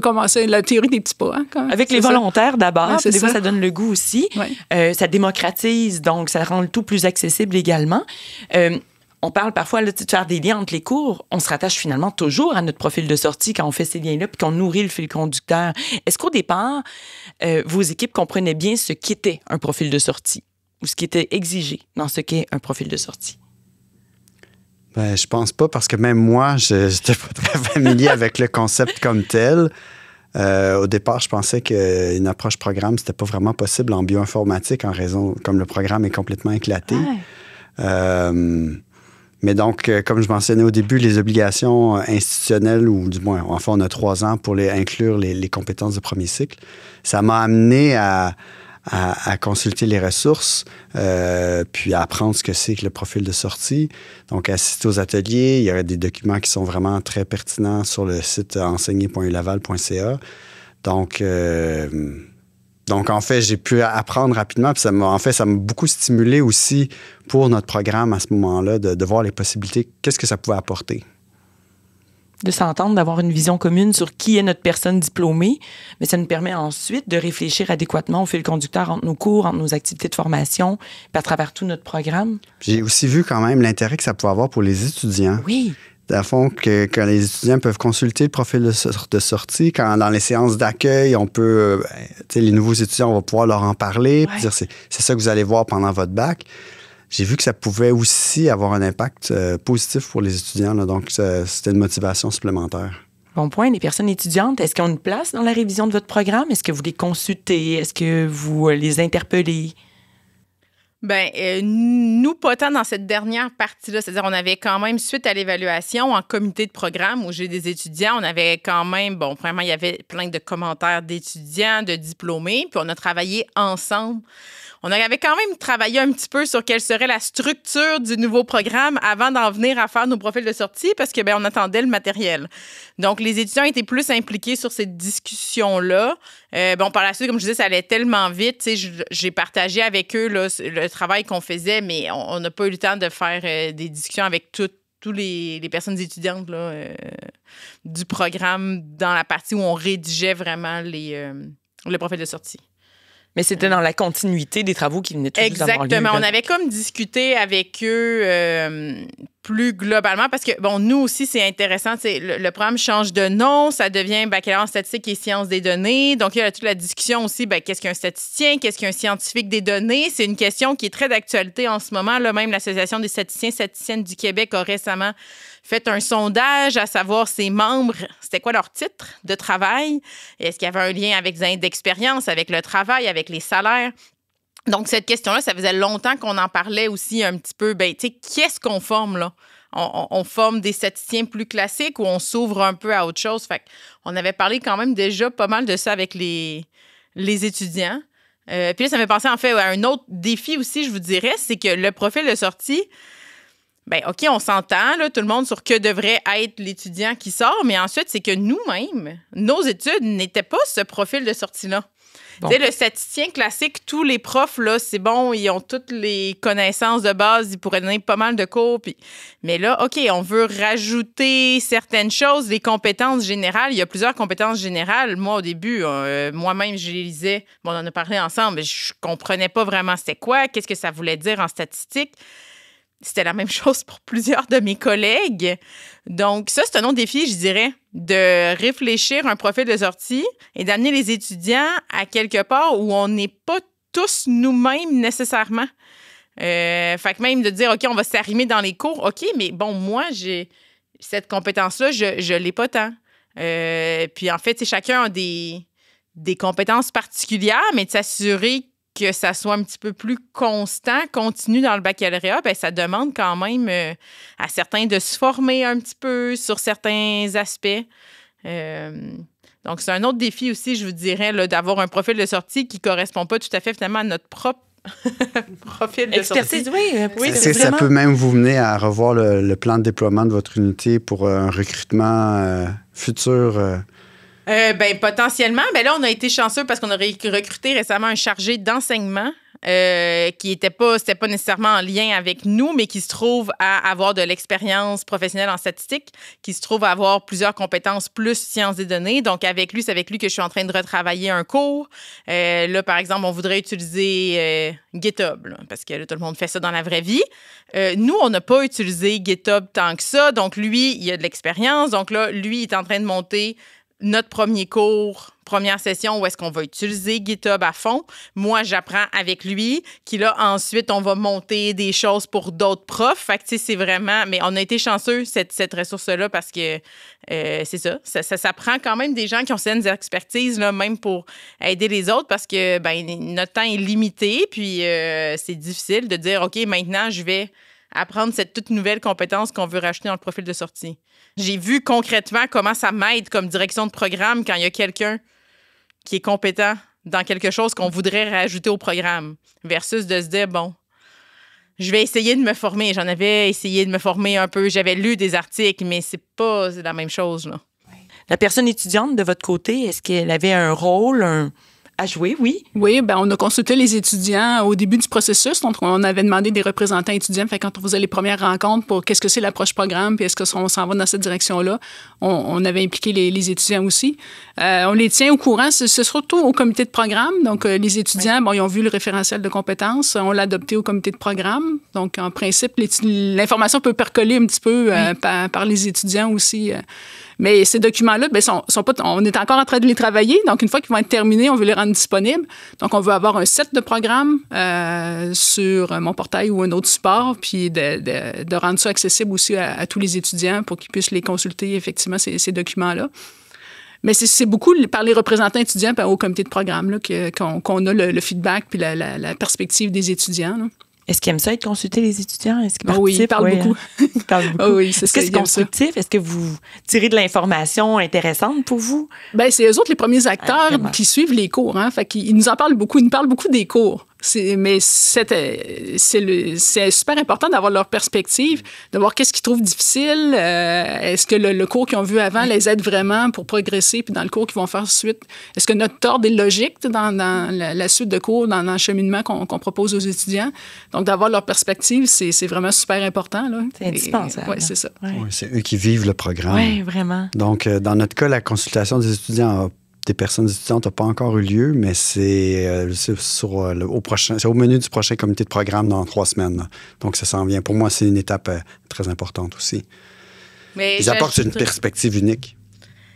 commencer la théorie des petits pas. Hein, avec les volontaires d'abord. Ouais, des fois, ça donne le goût aussi. Ouais. Ça démocratise, donc ça rend le tout plus accessible également. On parle parfois là, de faire des liens entre les cours. On se rattache finalement toujours à notre profil de sortie quand on fait ces liens-là puis qu'on nourrit le fil conducteur. Est-ce qu'au départ, vos équipes comprenaient bien ce qu'était un profil de sortie ou ce qui était exigé dans ce qu'est un profil de sortie? Je pense pas parce que même moi, je n'étais pas très familier avec le concept comme tel. Au départ, je pensais qu'une approche programme, c'était pas vraiment possible en bioinformatique en raison, comme le programme est complètement éclaté. Ouais. Mais donc, comme je mentionnais au début, les obligations institutionnelles, ou du moins, enfin, on a 3 ans pour inclure les compétences de premier cycle, ça m'a amené à consulter les ressources, puis à apprendre ce que c'est que le profil de sortie. Donc, assister aux ateliers. Il y a des documents qui sont vraiment très pertinents sur le site enseigner.ulaval.ca. Donc, en fait, j'ai pu apprendre rapidement. Puis ça m'a beaucoup stimulé aussi pour notre programme à ce moment-là, de voir les possibilités. Qu'est-ce que ça pouvait apporter? De s'entendre, d'avoir une vision commune sur qui est notre personne diplômée. Mais ça nous permet ensuite de réfléchir adéquatement au fil conducteur entre nos cours, entre nos activités de formation, puis à travers tout notre programme. J'ai aussi vu quand même l'intérêt que ça pouvait avoir pour les étudiants. Oui. Dans le fond, quand les étudiants peuvent consulter le profil de sortie, quand dans les séances d'accueil, on peut, les nouveaux étudiants, on va pouvoir leur en parler, puis dire c'est ça que vous allez voir pendant votre bac. J'ai vu que ça pouvait aussi avoir un impact positif pour les étudiants, là, donc c'était une motivation supplémentaire. Bon point. Les personnes étudiantes, est-ce qu'ils ont une place dans la révision de votre programme? Est-ce que vous les consultez? Est-ce que vous les interpellez? Nous, pas tant dans cette dernière partie-là. C'est-à-dire, on avait quand même, suite à l'évaluation, en comité de programme où j'ai des étudiants, on avait quand même, premièrement, il y avait plein de commentaires d'étudiants, de diplômés, puis on a travaillé ensemble. On avait quand même travaillé un petit peu sur quelle serait la structure du nouveau programme avant d'en venir à faire nos profils de sortie parce que on attendait le matériel. Donc, les étudiants étaient plus impliqués sur cette discussion-là. Par la suite, comme je disais, ça allait tellement vite. J'ai partagé avec eux là, le travail qu'on faisait, mais on n'a pas eu le temps de faire des discussions avec toutes les personnes étudiantes là, du programme dans la partie où on rédigeait vraiment le profil de sortie. Mais c'était dans la continuité des travaux qui venaient tout juste d'avoir lieu. Exactement. On avait comme discuté avec eux plus globalement parce que, bon, nous aussi, c'est intéressant. Le programme change de nom. Ça devient baccalauréat en statistique et sciences des données. Donc, il y a toute la discussion aussi, qu'est-ce qu'un statisticien? Qu'est-ce qu'un scientifique des données? C'est une question qui est très d'actualité en ce moment. Là, même l'Association des statisticiens et statisticiennes du Québec a récemment fait un sondage à savoir ses membres, c'était quoi leur titre de travail? Est-ce qu'il y avait un lien avec les années d'expérience, avec le travail, avec les salaires? Donc, cette question-là, ça faisait longtemps qu'on en parlait aussi un petit peu. Qu'est-ce qu'on forme, là? On forme des statisticiens plus classiques ou on s'ouvre un peu à autre chose? Fait qu'on avait parlé quand même déjà pas mal de ça avec les étudiants. Puis là, ça m'a pensé en fait à un autre défi aussi, je vous dirais, c'est que le profil de sortie, OK, on s'entend, là, tout le monde sur que devrait être l'étudiant qui sort, mais ensuite, c'est que nous-mêmes, nos études n'étaient pas ce profil de sortie-là. Bon. Tu sais, le statisticien classique, tous les profs, là, c'est bon, ils ont toutes les connaissances de base, ils pourraient donner pas mal de cours. Mais là, OK, on veut rajouter certaines choses, les compétences générales. Il y a plusieurs compétences générales. Moi, au début, moi-même, je les lisais. Bon, on en a parlé ensemble, mais je comprenais pas vraiment c'était quoi, qu'est-ce que ça voulait dire en statistique. C'était la même chose pour plusieurs de mes collègues. Donc, ça, c'est un autre défi, je dirais, de réfléchir un profil de sortie et d'amener les étudiants à quelque part où on n'est pas tous nous-mêmes nécessairement. Fait que même de dire, OK, on va s'arrimer dans les cours. OK, mais bon, moi, j'ai cette compétence-là, je l'ai pas tant. Puis en fait, chacun a des compétences particulières, mais de s'assurer que ça soit un petit peu plus constant, continu dans le baccalauréat, ça demande quand même à certains de se former un petit peu sur certains aspects. Donc, c'est un autre défi aussi, je vous dirais, là, d'avoir un profil de sortie qui ne correspond pas tout à fait finalement à notre propre profil de sortie. Oui, ça peut même vous mener à revoir le plan de déploiement de votre unité pour un recrutement futur. Potentiellement. Là, on a été chanceux parce qu'on a recruté récemment un chargé d'enseignement qui c'était pas nécessairement en lien avec nous, mais qui se trouve à avoir de l'expérience professionnelle en statistique, qui se trouve à avoir plusieurs compétences plus sciences des données. Donc, c'est avec lui que je suis en train de retravailler un cours. Là, par exemple, on voudrait utiliser GitHub, là, parce que là, tout le monde fait ça dans la vraie vie. Nous, on n'a pas utilisé GitHub tant que ça. Donc, lui, il a de l'expérience. Donc là, lui, il est en train de monter notre premier cours, première session où est-ce qu'on va utiliser GitHub à fond. Moi, j'apprends avec lui, qui là, ensuite, on va monter des choses pour d'autres profs. Fait que, tu sais, c'est vraiment... Mais on a été chanceux, cette ressource-là, parce que c'est ça. Ça prend quand même des gens qui ont certaines expertises, là, même pour aider les autres, parce que, notre temps est limité, puis c'est difficile de dire, OK, maintenant, je vais apprendre cette toute nouvelle compétence qu'on veut rajouter dans le profil de sortie. J'ai vu concrètement comment ça m'aide comme direction de programme quand il y a quelqu'un qui est compétent dans quelque chose qu'on voudrait rajouter au programme versus de se dire, bon, je vais essayer de me former. J'en avais essayé de me former un peu. J'avais lu des articles, mais c'est la même chose, là. La personne étudiante, de votre côté, est-ce qu'elle avait un rôle, à jouer, oui? Oui, on a consulté les étudiants au début du processus. Donc, on avait demandé des représentants étudiants. Fait quand on faisait les premières rencontres pour qu'est-ce que c'est l'approche programme, puis est-ce qu'on s'en va dans cette direction-là, on avait impliqué les étudiants aussi. On les tient au courant. C'est surtout au comité de programme. Donc, les étudiants, ils ont vu le référentiel de compétences. On l'a adopté au comité de programme. Donc, en principe, l'information peut percoler un petit peu par les étudiants aussi. Mais ces documents-là, sont pas, on est encore en train de les travailler. Donc, une fois qu'ils vont être terminés, on veut les rendre disponibles. Donc, on veut avoir un set de programmes sur mon portail ou un autre support, puis de rendre ça accessible aussi à tous les étudiants pour qu'ils puissent les consulter, effectivement, ces documents-là. Mais c'est beaucoup par les représentants étudiants au comité de programme là, qu'on a le feedback puis la perspective des étudiants, là. Est-ce qu'ils aiment ça être consultés, les étudiants? Est-ce qu'ils participent? Oui, ils parlent beaucoup. Ils parlent beaucoup. Oui, Est-ce que c'est constructif? Est-ce que vous tirez de l'information intéressante pour vous? C'est eux autres les premiers acteurs qui suivent les cours. Hein? Fait qu'ils nous en parlent beaucoup. Ils nous parlent beaucoup des cours. Mais c'est super important d'avoir leur perspective, de voir qu'est-ce qu'ils trouvent difficile. Est-ce que le cours qu'ils ont vu avant les aide vraiment pour progresser, puis dans le cours qu'ils vont faire suite? Est-ce que notre ordre est logique dans la suite de cours, dans l'encheminement qu'on propose aux étudiants? Donc, d'avoir leur perspective, c'est vraiment super important, là. C'est indispensable. Oui, c'est ça. Ouais. Oui, c'est eux qui vivent le programme. Oui, vraiment. Donc, dans notre cas, la consultation des étudiants a des personnes étudiantes n'a pas encore eu lieu, mais c'est au menu du prochain comité de programme dans 3 semaines. Là. Donc, ça s'en vient. Pour moi, c'est une étape très importante aussi. Mais ils apportent une perspective unique.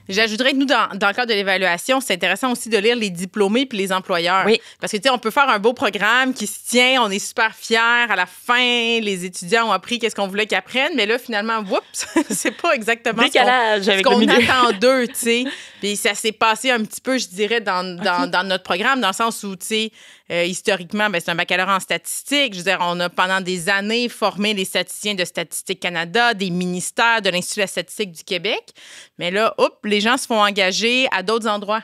J'ajouterais que nous, dans le cadre de l'évaluation, c'est intéressant aussi de lire les diplômés puis les employeurs. Oui. Parce que, tu sais, on peut faire un beau programme qui se tient, on est super fiers. À la fin, les étudiants ont appris qu'est-ce qu'on voulait qu'ils apprennent. Mais là, finalement, oups, c'est pas exactement ce qu'on attend d'eux, tu sais. Puis ça s'est passé un petit peu, je dirais, dans notre programme, dans le sens où, tu sais, historiquement, c'est un baccalauréat en statistique. Je veux dire, on a pendant des années formé les statisticiens de Statistique Canada, des ministères, de l'Institut de la statistique du Québec. Mais là, les gens se font engager à d'autres endroits.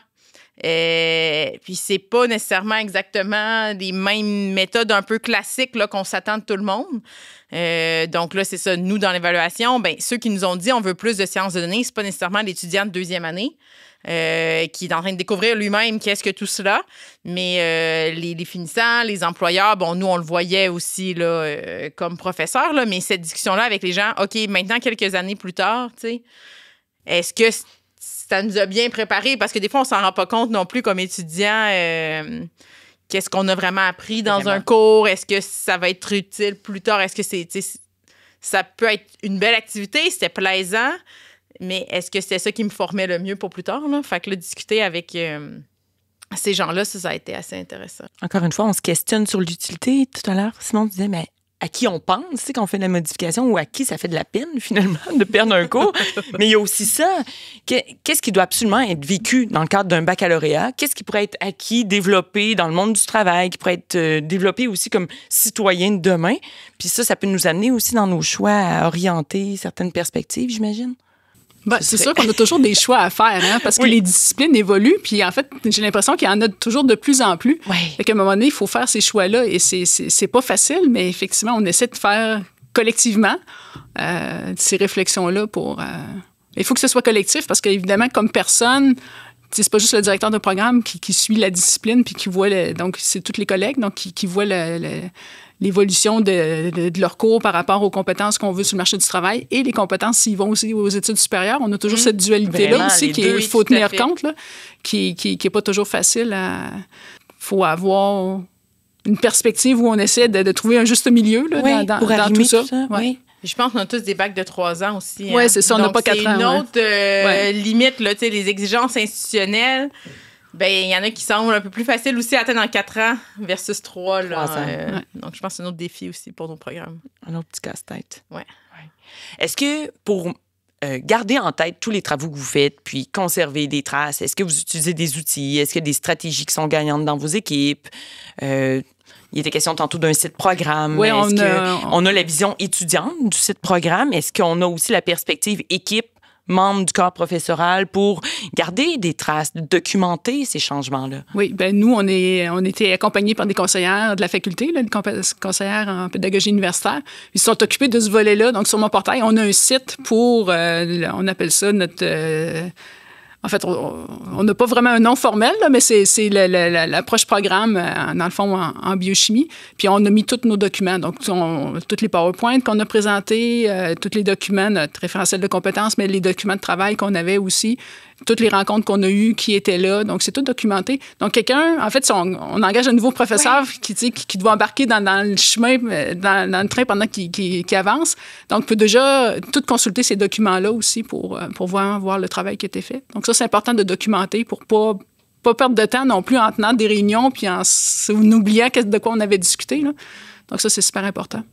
Puis c'est pas nécessairement exactement les mêmes méthodes un peu classiques là, qu'on s'attend de tout le monde. Donc là, c'est ça. Nous, dans l'évaluation, ceux qui nous ont dit on veut plus de sciences de données, c'est pas nécessairement l'étudiant de 2e année qui est en train de découvrir lui-même qu'est-ce que tout cela. Mais les finissants, les employeurs, nous, on le voyait aussi là, comme professeurs, là, mais cette discussion-là avec les gens, OK, maintenant, quelques années plus tard, tu sais, est-ce que ça nous a bien préparés? Parce que des fois, on s'en rend pas compte non plus comme étudiant. Qu'est-ce qu'on a vraiment appris dans un cours? Est-ce que ça va être utile plus tard? Est-ce que ça peut être une belle activité? C'était plaisant. Mais est-ce que c'était ça qui me formait le mieux pour plus tard? Là? Fait que là, discuter avec ces gens-là, ça a été assez intéressant. Encore une fois, on se questionne sur l'utilité. Tout à l'heure, Simon disait, mais à qui on pense, c'est qu'on fait de la modification ou à qui ça fait de la peine, finalement, de perdre un cours. Mais il y a aussi ça. Qu'est-ce qui doit absolument être vécu dans le cadre d'un baccalauréat? Qu'est-ce qui pourrait être acquis, développé dans le monde du travail, qui pourrait être développé aussi comme citoyen de demain? Puis ça peut nous amener aussi dans nos choix à orienter certaines perspectives, j'imagine. C'est sûr qu'on a toujours des choix à faire, hein, parce que les disciplines évoluent, puis en fait, j'ai l'impression qu'il y en a toujours de plus en plus. Fait qu'à un moment donné, il faut faire ces choix-là, et c'est pas facile, mais effectivement, on essaie de faire collectivement ces réflexions-là pour... Il faut que ce soit collectif, parce qu'évidemment, comme personne... C'est pas juste le directeur de programme qui suit la discipline, puis qui voit... donc, c'est tous les collègues donc, qui voient l'évolution de leur cours par rapport aux compétences qu'on veut sur le marché du travail et les compétences s'ils vont aussi aux études supérieures. On a toujours cette dualité-là vraiment, aussi qu'il faut tenir compte, là, qui est pas toujours facile à... faut avoir une perspective où on essaie de trouver un juste milieu là, dans tout ça. Oui. Je pense qu'on a tous des bacs de 3 ans aussi. Oui, c'est ça, on n'a pas 4 ans. C'est une autre limite, là, les exigences institutionnelles. Il y en a qui semblent un peu plus faciles aussi à atteindre en 4 ans versus 3. Là, donc, je pense que c'est un autre défi aussi pour nos programmes. Un autre petit casse-tête. Oui. Est-ce que pour garder en tête tous les travaux que vous faites, puis conserver des traces, est-ce que vous utilisez des outils? Est-ce qu'il y a des stratégies qui sont gagnantes dans vos équipes? Il était question tantôt d'un site programme. Oui, on a la vision étudiante du site programme. Est-ce qu'on a aussi la perspective équipe, membre du corps professoral, pour garder des traces, documenter ces changements-là? Oui, nous, on était accompagnés par des conseillères de la faculté, là, des conseillères en pédagogie universitaire. Ils se sont occupés de ce volet-là. Donc, sur mon portail, on a un site pour, on appelle ça notre... En fait, on n'a pas vraiment un nom formel, là, mais c'est l'approche programme, dans le fond, en biochimie. Puis on a mis tous nos documents, donc tous les PowerPoint qu'on a présentés, tous les documents, notre référentiel de compétences, mais les documents de travail qu'on avait aussi, toutes les rencontres qu'on a eues qui étaient là. Donc, c'est tout documenté. Donc, quelqu'un, en fait, on engage un nouveau professeur qui doit embarquer dans le chemin, dans le train pendant qu'il avance. Donc, peut déjà tout consulter ces documents-là aussi pour voir le travail qui a été fait. Donc, ça, c'est important de documenter pour pas perdre de temps non plus en tenant des réunions puis en oubliant de quoi on avait discuté, là. Donc, ça, c'est super important.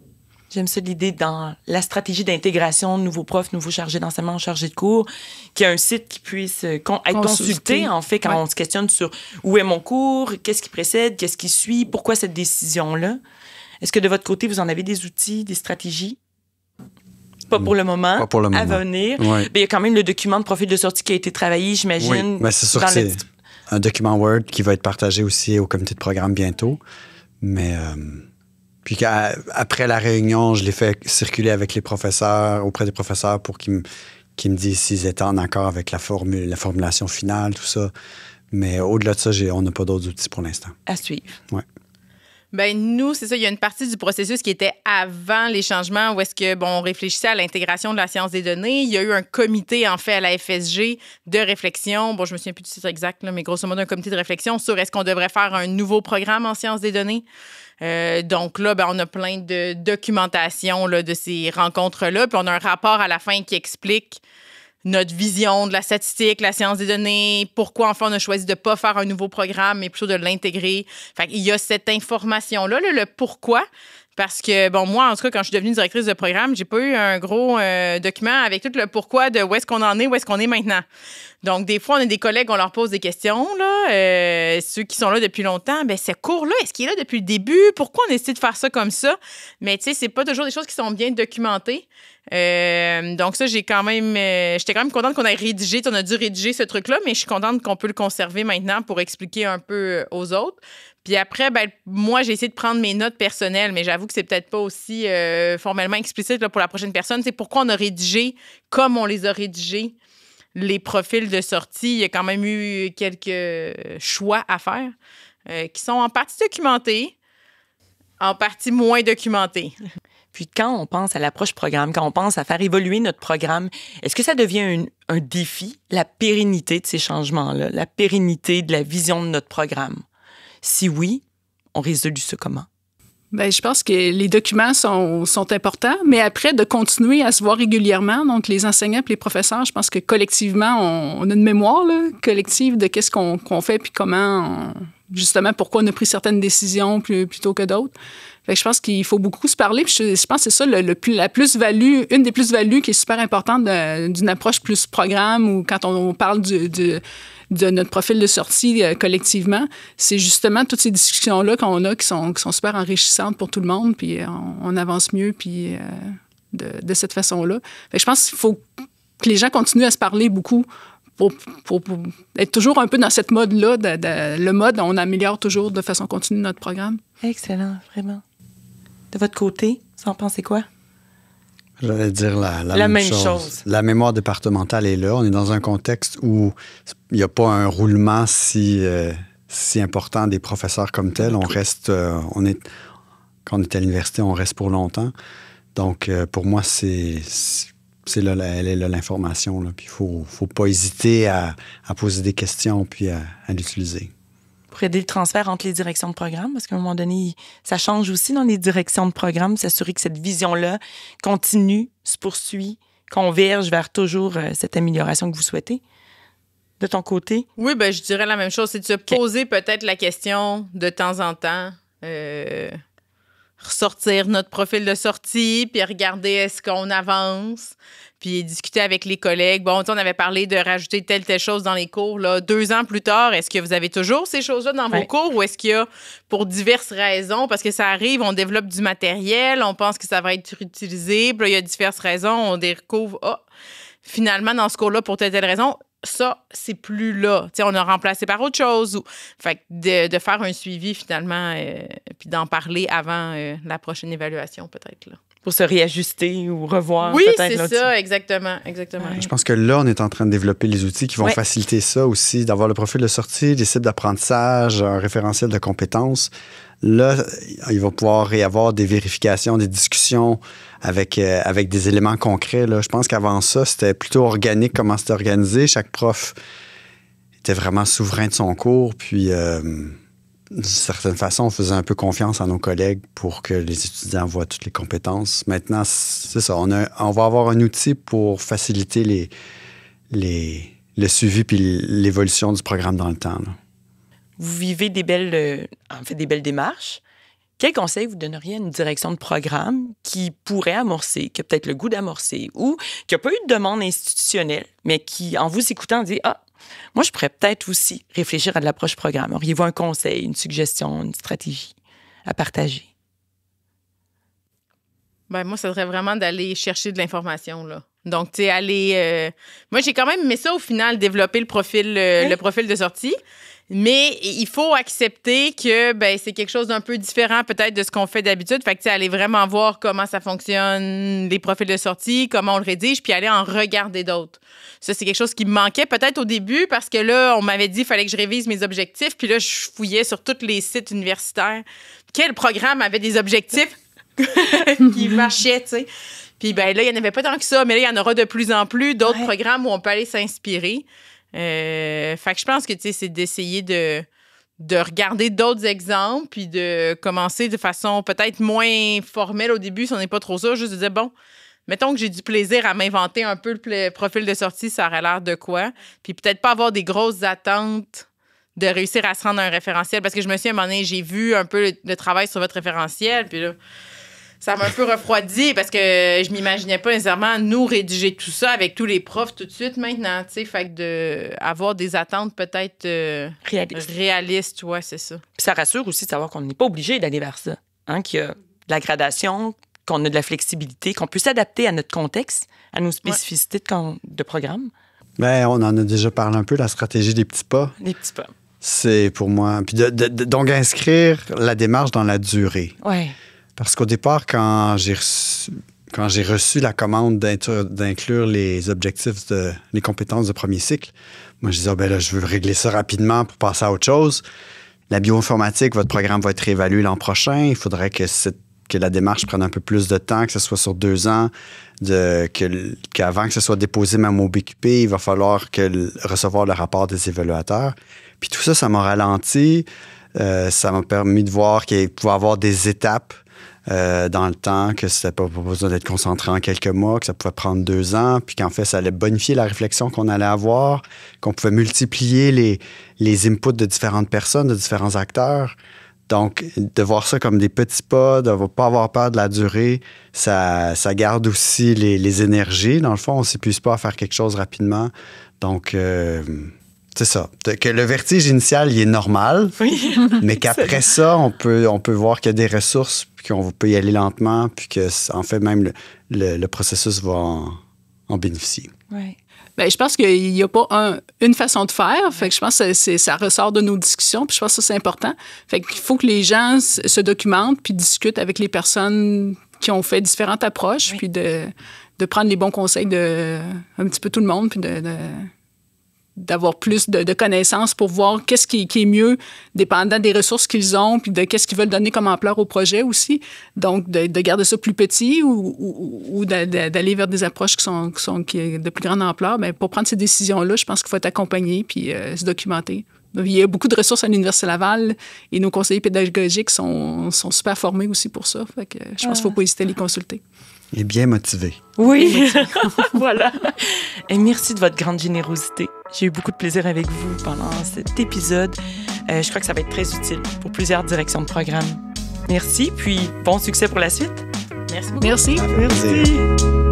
J'aime ça, l'idée dans la stratégie d'intégration de nouveaux profs, nouveaux chargés d'enseignement, chargés de cours, qu'il y a un site qui puisse être consulté, en fait, quand on se questionne sur où est mon cours, qu'est-ce qui précède, qu'est-ce qui suit, pourquoi cette décision-là. Est-ce que de votre côté, vous en avez des outils, des stratégies? Pas pour le moment. Pas pour le moment. À venir. Ouais. Mais il y a quand même le document de profil de sortie qui a été travaillé, j'imagine. Oui, mais c'est sûr que c'est un document Word qui va être partagé aussi au comité de programme bientôt. Mais... Puis après la réunion, je l'ai fait circuler avec les professeurs, auprès des professeurs pour qu'ils me disent s'ils étaient en accord avec la formulation finale, tout ça. Mais au-delà de ça, on n'a pas d'autres outils pour l'instant. À suivre. Oui. Ben nous, c'est ça, il y a une partie du processus qui était avant les changements où est-ce que, on réfléchissait à l'intégration de la science des données. Il y a eu un comité, en fait, à la FSG de réflexion. Bon, je me souviens plus du titre exact, là, mais grosso modo, un comité de réflexion sur est-ce qu'on devrait faire un nouveau programme en sciences des données. Donc là, on a plein de documentation là, de ces rencontres-là. Puis on a un rapport à la fin qui explique notre vision de la statistique, la science des données, pourquoi, enfin, on a choisi de ne pas faire un nouveau programme, mais plutôt de l'intégrer. Fait qu'il y a cette information-là, là, le pourquoi. Parce que, moi, en tout cas, quand je suis devenue directrice de programme, j'ai pas eu un gros document avec tout le pourquoi de où est-ce qu'on en est, où est-ce qu'on est maintenant. Donc, des fois, on a des collègues, on leur pose des questions, là. Ceux qui sont là depuis longtemps, ce cours-là, est-ce qu'il est là depuis le début? Pourquoi on a décidé de faire ça comme ça? Mais, tu sais, c'est pas toujours des choses qui sont bien documentées. Donc, ça, j'étais quand même contente qu'on ait rédigé, on a dû rédiger ce truc-là, mais je suis contente qu'on peut le conserver maintenant pour expliquer un peu aux autres. Puis après, moi, j'ai essayé de prendre mes notes personnelles, mais j'avoue que c'est peut-être pas aussi formellement explicite là, pour la prochaine personne. C'est pourquoi on a rédigé comme on les a rédigés, les profils de sortie. Il y a quand même eu quelques choix à faire qui sont en partie documentés, en partie moins documentés. Puis quand on pense à l'approche programme, quand on pense à faire évoluer notre programme, est-ce que ça devient un défi, la pérennité de ces changements-là, la pérennité de la vision de notre programme? Si oui, on résout ça comment? Je pense que les documents sont importants, mais après, de continuer à se voir régulièrement, donc les enseignants et les professeurs, je pense que collectivement, on a une mémoire là, collective de qu'est-ce qu'on fait puis comment, justement, pourquoi on a pris certaines décisions plutôt que d'autres. Fait que je pense qu'il faut beaucoup se parler. Puis je pense que c'est ça, la plus-value, une des plus-values qui est super importante d'une approche plus programme ou quand on parle de notre profil de sortie collectivement, c'est justement toutes ces discussions-là qu'on a qui sont super enrichissantes pour tout le monde, puis on avance mieux puis de cette façon-là. Fait que je pense qu'il faut que les gens continuent à se parler beaucoup pour être toujours un peu dans cette mode-là. Le mode, on améliore toujours de façon continue notre programme. Excellent, vraiment. De votre côté, vous en pensez quoi? J'allais dire la même chose. La mémoire départementale est là. On est dans un contexte où il n'y a pas un roulement si important des professeurs comme tel. On reste, quand on est à l'université, on reste pour longtemps. Donc, pour moi, c'est là, elle est là l'information. Là. Puis, il ne faut pas hésiter à poser des questions puis à l'utiliser. Pour aider le transfert entre les directions de programme, parce qu'à un moment donné, ça change aussi dans les directions de programme, s'assurer que cette vision-là continue, se poursuit, converge vers toujours cette amélioration que vous souhaitez. De ton côté? Oui, je dirais la même chose. C'est de se poser peut-être la question de temps en temps, ressortir notre profil de sortie, puis regarder est-ce qu'on avance, puis discuter avec les collègues. On avait parlé de rajouter telle chose dans les cours. Là, 2 ans plus tard, est-ce que vous avez toujours ces choses-là dans vos cours ou est-ce qu'il y a, pour diverses raisons, parce que ça arrive, on développe du matériel, on pense que ça va être utilisé, puis là, il y a diverses raisons, on découvre, finalement, dans ce cours-là, pour telle raison, ça, c'est plus là. T'sais, on a remplacé par autre chose. Fait que de faire un suivi, finalement, puis d'en parler avant la prochaine évaluation, peut-être. Là. Pour se réajuster ou revoir. Oui, peut-être, c'est ça, exactement. Ouais. Je pense que là, on est en train de développer les outils qui vont faciliter ça aussi, d'avoir le profil de sortie, des cibles d'apprentissage, un référentiel de compétences. Là, il va pouvoir y avoir des vérifications, des discussions avec des éléments concrets. Là. Je pense qu'avant ça, c'était plutôt organique comment c'était organisé. Chaque prof était vraiment souverain de son cours. Puis, d'une certaine façon, on faisait un peu confiance à nos collègues pour que les étudiants voient toutes les compétences. Maintenant, c'est ça. On va avoir un outil pour faciliter le suivi puis l'évolution du programme dans le temps. Là. Vous vivez des belles démarches. Quel conseil vous donneriez à une direction de programme qui pourrait amorcer, qui a peut-être le goût d'amorcer ou qui n'a pas eu de demande institutionnelle, mais qui, en vous écoutant, dit « Ah, moi, je pourrais peut-être aussi réfléchir à de l'approche programme. » Auriez-vous un conseil, une suggestion, une stratégie à partager? Moi, ça serait vraiment d'aller chercher de l'information, là. Donc, tu sais, aller... Moi, j'ai quand même aimé ça, au final, développer le profil de sortie. Mais il faut accepter que c'est quelque chose d'un peu différent peut-être de ce qu'on fait d'habitude. Fait que, tu sais, aller vraiment voir comment ça fonctionne, les profils de sortie, comment on le rédige, puis aller en regarder d'autres. Ça, c'est quelque chose qui me manquait peut-être au début parce que là, on m'avait dit qu'il fallait que je révise mes objectifs. Puis là, je fouillais sur tous les sites universitaires. Quel programme avait des objectifs qui marchaient, tu sais? Puis là, il n'y en avait pas tant que ça, mais là, il y en aura de plus en plus d'autres programmes où on peut aller s'inspirer. Fait que je pense que, tu sais, c'est d'essayer de regarder d'autres exemples puis de commencer de façon peut-être moins formelle au début si on n'est pas trop sûr, juste de dire, bon, mettons que j'ai du plaisir à m'inventer un peu le profil de sortie, ça aurait l'air de quoi? Puis peut-être pas avoir des grosses attentes de réussir à se rendre à un référentiel parce que je me suis à un moment donné, j'ai vu un peu le travail sur votre référentiel puis là, ça m'a un peu refroidi parce que je m'imaginais pas nécessairement nous rédiger tout ça avec tous les profs tout de suite maintenant, tu sais. Fait que avoir des attentes peut-être réalistes, ouais, c'est ça. Puis ça rassure aussi de savoir qu'on n'est pas obligé d'aller vers ça, hein, qu'il y a de la gradation, qu'on a de la flexibilité, qu'on peut s'adapter à notre contexte, à nos spécificités de programme. Bien, on en a déjà parlé un peu, la stratégie des petits pas. Les petits pas. C'est pour moi. Puis donc inscrire la démarche dans la durée. Oui. Parce qu'au départ, quand j'ai reçu la commande d'inclure les objectifs les compétences de premier cycle, moi, je disais, là, je veux régler ça rapidement pour passer à autre chose. La bioinformatique, votre programme va être réévalué l'an prochain. Il faudrait que la démarche prenne un peu plus de temps, que ce soit sur 2 ans, qu'avant que ce soit déposé même au BQP, il va falloir recevoir le rapport des évaluateurs. Puis tout ça, ça m'a ralenti. Ça m'a permis de voir qu'il pouvait y avoir des étapes dans le temps, que c'était pas besoin d'être concentré en quelques mois, que ça pouvait prendre 2 ans, puis qu'en fait, ça allait bonifier la réflexion qu'on allait avoir, qu'on pouvait multiplier les inputs de différentes personnes, de différents acteurs. Donc, de voir ça comme des petits pas, de ne pas avoir peur de la durée, ça garde aussi les énergies. Dans le fond, on ne s'épuise pas à faire quelque chose rapidement. Donc, c'est ça. Que le vertige initial, il est normal, mais qu'après ça, on peut voir qu'il y a des ressources, puis qu'on peut y aller lentement, puis que, en fait, même le processus va en bénéficier. Oui. Bien, je pense qu'il n'y a pas une façon de faire. Fait que je pense que ça ressort de nos discussions, puis je pense que ça, c'est important. Fait qu'il faut que les gens se documentent puis discutent avec les personnes qui ont fait différentes approches, puis de prendre les bons conseils de un petit peu tout le monde, puis d'avoir plus de connaissances pour voir qu'est-ce qui est mieux, dépendant des ressources qu'ils ont, puis de qu'est-ce qu'ils veulent donner comme ampleur au projet aussi. Donc, de garder ça plus petit ou d'aller vers des approches qui sont de plus grande ampleur. Bien, pour prendre ces décisions-là, je pense qu'il faut être accompagné puis se documenter. Il y a beaucoup de ressources à l'Université Laval et nos conseillers pédagogiques sont super formés aussi pour ça. Fait que je pense qu'il ne faut pas hésiter à les consulter. Il est bien motivé. Oui, voilà. Et merci de votre grande générosité. J'ai eu beaucoup de plaisir avec vous pendant cet épisode. Je crois que ça va être très utile pour plusieurs directions de programme. Merci, puis bon succès pour la suite. Merci beaucoup. Merci. Merci.